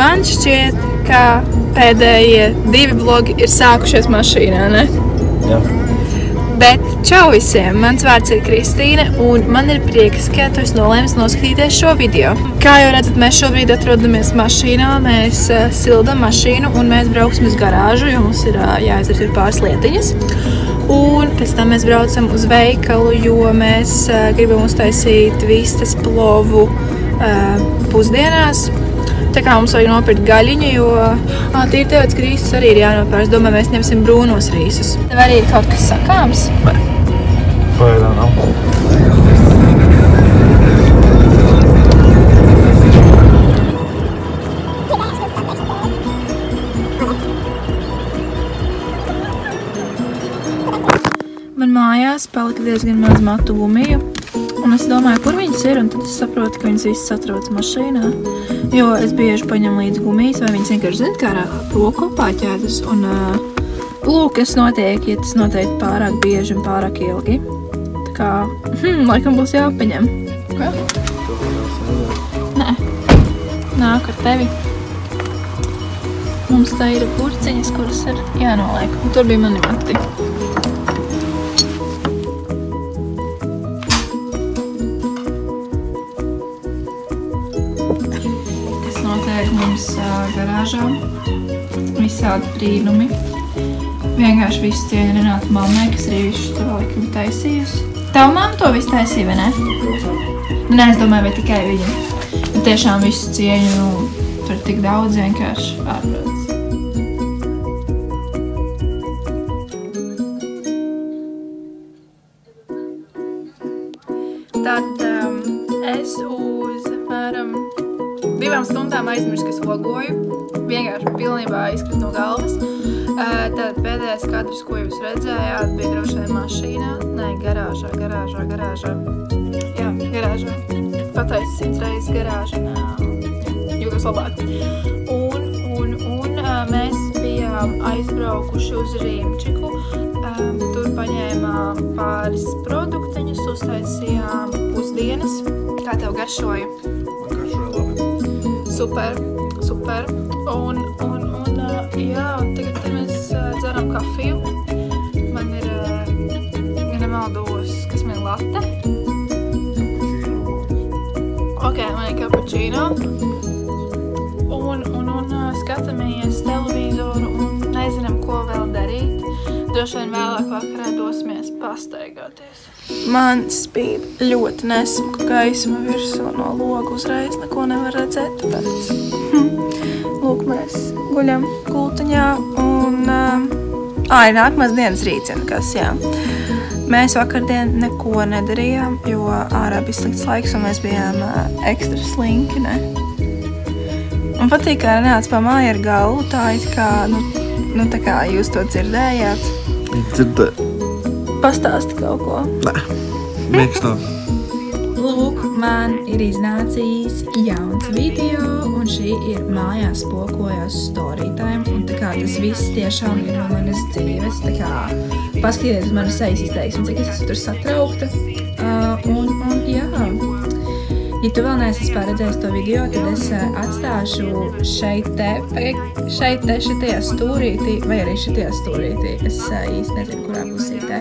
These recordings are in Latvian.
man šķiet, ka pēdējie 2 vlogi ir sākušies mašīnā, ne? Jā. Bet čau visiem! Mans vārds ir Kristīne un man ir prieks, ka tu esi nolēmis noskatīties šo video. Kā jau redzat, mēs šobrīd atrodamies mašīnā, mēs sildam mašīnu un mēs brauksim uz garāžu, jo mums ir jāizdara pāris lietiņas. Un pēc tam mēs braucam uz veikalu, jo mēs gribam uztaisīt vistas plovu pusdienās. Tā kā mums vajag nopirkt gaļiņu, jo tīri tev rīsus arī ir jānopērk. Es domāju, mēs ņemsim brūnos rīsus. Tev arī ir kaut kas sakāms? Nē. Pagaidām nav. Man mājās palika diezgan maz matu gumiju, un es domāju, kur viņas ir, un tad es saprotu, ka viņas visas atrodas mašīnā, jo es bieži paņemu līdz gumijas, vai viņas vienkārši zina, kā roku pāķētas, un lūk, kas notiek, ja tas notiek pārāk bieži un pārāk ilgi. Tā kā, laikam būs jāpaņem. Ko? Nē, nāk ar tevi. Mums tā ir burciņas, kuras ir jānoliek, un tur bija mani mati. Mums garāžā visādi brīnumi. Vienkārši visu cieņu Renāta mammai, kas arī visu to laikam taisījusi. Tev mamma to visu taisīja, vai ne? Nē, es domāju, vai tikai viņa. Bet tiešām visu cieņu, tur ir tik daudz vienkārši ārprāts. Tad es uz apmēram 2 stundām aizmirsu, ka es logoju. Vienkārši pilnībā izkrita no galvas. Tad pēdējais kadrs, ko jūs redzējāt, bija droši vien mašīnā. Nē, garāžā. Jā, garāžā. Pataisu 100 reizes garāžā. Jūtos labāk. Un mēs bijām aizbraukuši uz Rīmčiku. Tur paņēmām pāris produktiņus, uztaisījām pusdienas. Kā tev garšoja? Super. Jā, un tagad mēs dzeram kafiju. Man ir, ja nemaldos, kas man ir latte. Ok, man ir cappuccino. Un skatāmies televizoru un nezinām, ko vēl darīt. Droši vien vēlāk vakarā dosimies pastaigāties. Man spīd ļoti nesmuka gaisma virsū no loga uzreiz, neko nevar redzēt, tāpēc. Lūk, mēs guļam gultiņā un... ir nākamās dienas rītdiena, kas, jā. Mēs vakardien neko nedarījām, jo ārā bija slikts laiks un mēs bijām ekstra slinki, ne? Un patīk, kā Renāts pamāja ar galvu, tā it kā, tā kā jūs to dzirdējāt. Dzirdēju. Pastāsti kaut ko. Nē, mīkst nav. Lūk, man ir iznācījis jauns video, un šī ir mājās spokojās storytime, un tā kā tas viss tiešām ir no manas dzīves, tā kā paskatieties uz manu sejas izteiksmi, cik es esmu tur satraukta, un jā. Ja tu vēl neesi redzējis to video, tad es atstāšu šeit šitajā stūrītī, vai arī šitajā stūrītī, es īsti nezinu, kurā pusītē,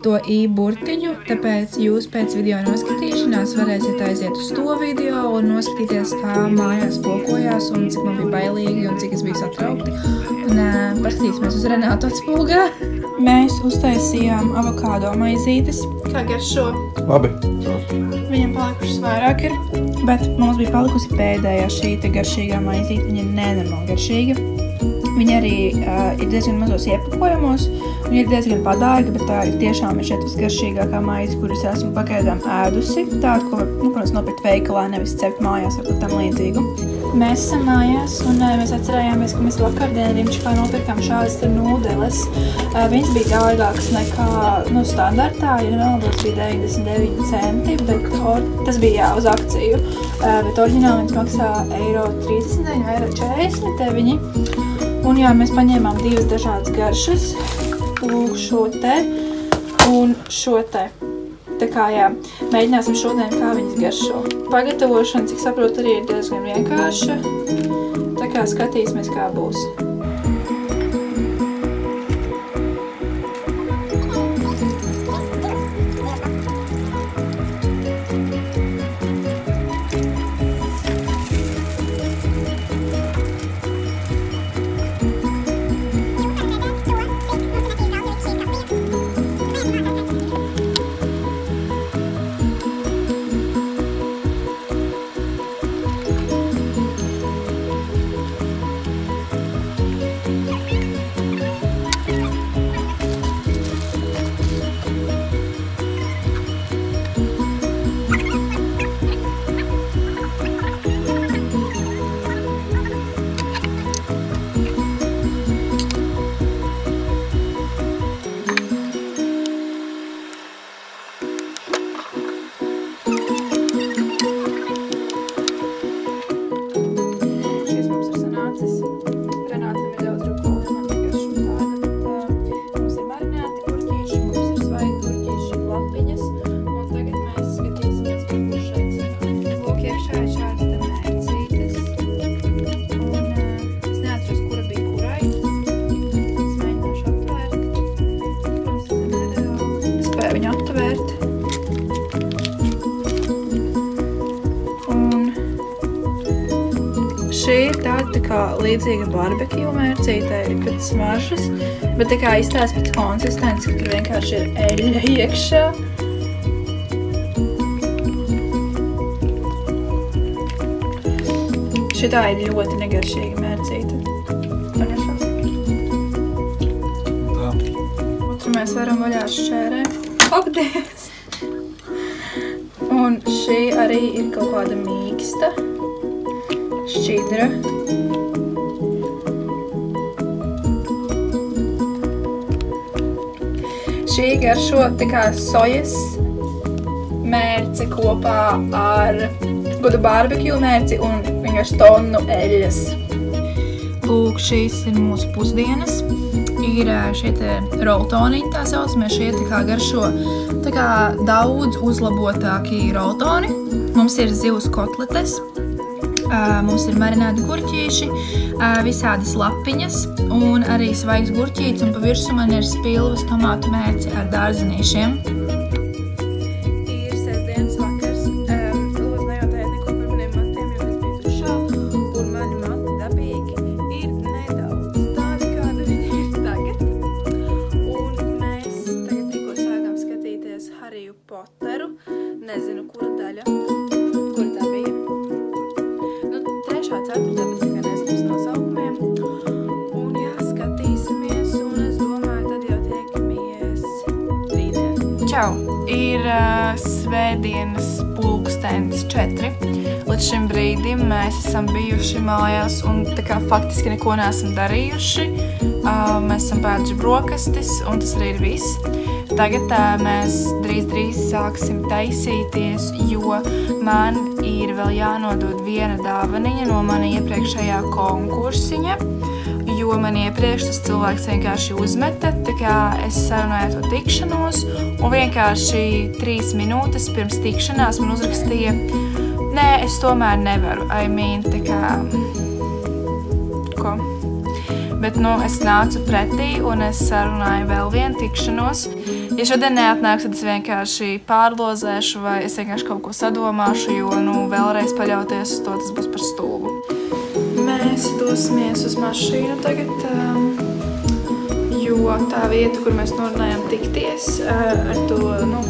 to i-burtiņu, tāpēc jūs pēc video noskatīšanās varēsiet aiziet uz to video un noskatīties, kā mājās spokojās un cik man bija bailīgi un cik es biju satraukti. Un paskatīsimies uz Renātu atspulgā. Mēs uztaisījām avokādo maizītes. Kā garšo? Labi. Viņam palikušas vairāk ir, bet mums bija palikusi pēdējā šī garšīgā maizīte. Viņa ir nenormāli garšīga. Viņa arī ir diezgan mazos iepakojumos, un ir diezgan padārga, bet tā ir tiešām šeit visgaršīgākā maize, kuras esmu pagaidām ēdusi. Tādu, ko, protams, nopirkt veikalā, nevis cept mājās ar tam līdzīgu. Mēs esam mājās, un mēs atcerējāmies, ka mēs vakardien Rīmčikā nopirkām šādas nūdeles. Viņas bija dārgākas nekā standartā, ja nemaldos bija 99 centi, bet tas bija uz akciju. Bet oriģināli viņas maksā €39, €49. Un jā, mēs paņēmām 2 dažādas garšas, lūk šo te un šo te. tā kā, jā, mēģināsim šodien, kā viņas garšo. Pagatavošana, cik saprotu, arī ir diezgan vienkārša. Tā kā skatīsimies, kā būs. Viņu atvērt. Un šī ir tāda tā kā līdzīga barbekju mērcītē ir pēc smaržas, bet tā kā izstāsta pēc konsistences, ka tur vienkārši ir eļļa iekšā. Šitā ir ļoti negaršīga mērcīta. Otru mēs varam vaļā šķērē. Paldies! Un šī arī ir kaut kāda mīksta, šķidra. Šī garšo tā kā sojas mērci kopā ar godu barbekju mērci un vienkārši tonu eļļas. Lūk, šīs ir mūsu pusdienas. Ir šie te roltoniņi, tā saucamie, šie tā kā garšo tā kā daudz uzlabotāki roltoni. Mums ir zivs kotletes, mums ir marināti gurķīši, visādas lapiņas un arī svaigs gurķīts, un pa virsu man ir spilvas tomātu mērci ar dārzenīšiem. Ir sestdienas vakars. Lūdzu, nejautājiet neko par maniem matiem, jo es biju dušā, un mani mati dabīgi ir nedaudz tādi, kāda viņi ir tagad. Un mēs tagad tikko sākām skatīties Hariju Poteru. Nezinu, kura daļa, kura tā bija. Nu, 3. 4. bet tikai nezinu nosaukumiem. Un jā, skatīsimies, un es domāju, tad jau tiekamies rītdien. Čau! Ir svētdienas 4:00. Līdz šim brīdim mēs esam bijuši mājās un tā kā faktiski neko neesam darījuši. Mēs esam pēduši brokastis, un tas arī ir viss. Tagad mēs drīz sāksim taisīties, jo man ir vēl jānodod viena dāvaniņa no mana iepriekšējā konkursiņa, jo man iepriekš tas cilvēks vienkārši uzmeta, tā kā es sarunāju to tikšanos, un vienkārši 3 minūtes pirms tikšanās man uzrakstīja, nē, es tomēr nevaru, tā kā, ko? Bet, es nācu pretī un es sarunāju vēl vienu tikšanos. Ja šodien neatnāks, tad es vienkārši pārlozēšu vai es vienkārši kaut ko sadomāšu, jo, vēlreiz paļauties uz to, tas būs par stulbu. Mēs dosimies uz mašīnu tagad, jo tā vieta, kur mēs norunājām tikties ar to,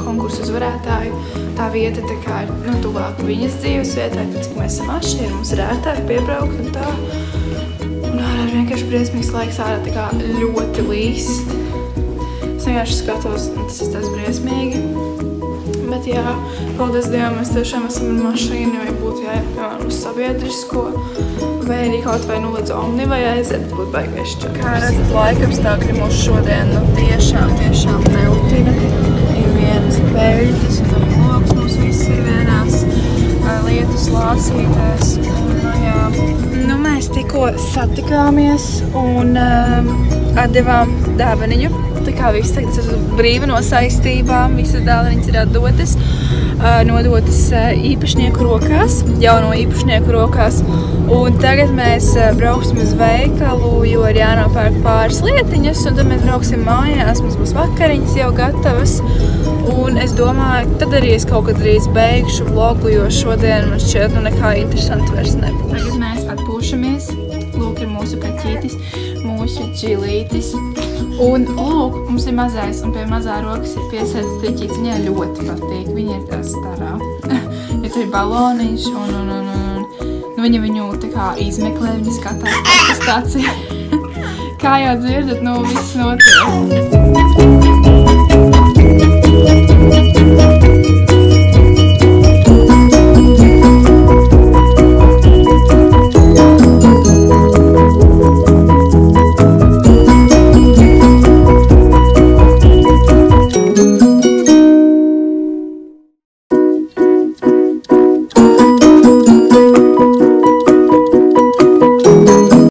konkursu uzvarētāju, tā vieta tā kā ir, tuvāk viņas dzīves vietai, tad, cik mēs esam mašīna, mums ir ērtāk piebraukt un tā. Un ārā ir vienkārši briesmīgs laiks, ārā tā kā ļoti līst. Es vienkārši skatos, un tas ir tas briesmīgi. Bet jā, paldies Dievam, mēs tiešām esam ar mašīnu, vai būtu jāiet, piemēram, uz sabiedrisko, vai arī kaut vai līdz Omni vai aiziet, būtu baigais čakars. Kā redzat, laikapstākļi mūs šodien, tiešām neltina. Ir vienas peļķis, un arī loks mums viss ir vienās lietas lāsītēs. Mēs tikko satikāmies un atdevām dāvaniņu. Tā tā kā viss tagad ir brīva no saistībām, visas dāvanas ir nodotas īpašnieku rokās, jauno īpašnieku rokās. Un tagad mēs brauksim uz veikalu, jo ir jānopērk pāris lietiņas, un tad mēs brauksim mājās, mums būs vakariņas jau gatavas. Un es domāju, tad arī es kaut kad drīz beigšu vlogu, jo šodien man šķiet nekā interesanti vairs nebūs. Tagad mēs atpūšamies. Lūk, ir mūsu kaķītis, mūsu džilītis. Un lūk, mums ir mazais, un pie mazā rokas ir piesēdz triķīts. Viņai ļoti patīk, viņa ir tā starā. Ja tur ir baloniņš, un viņa viņu tā kā izmeklē, viņa skatās, kas tāds ir. Kā jau dzirdat, viss notiek.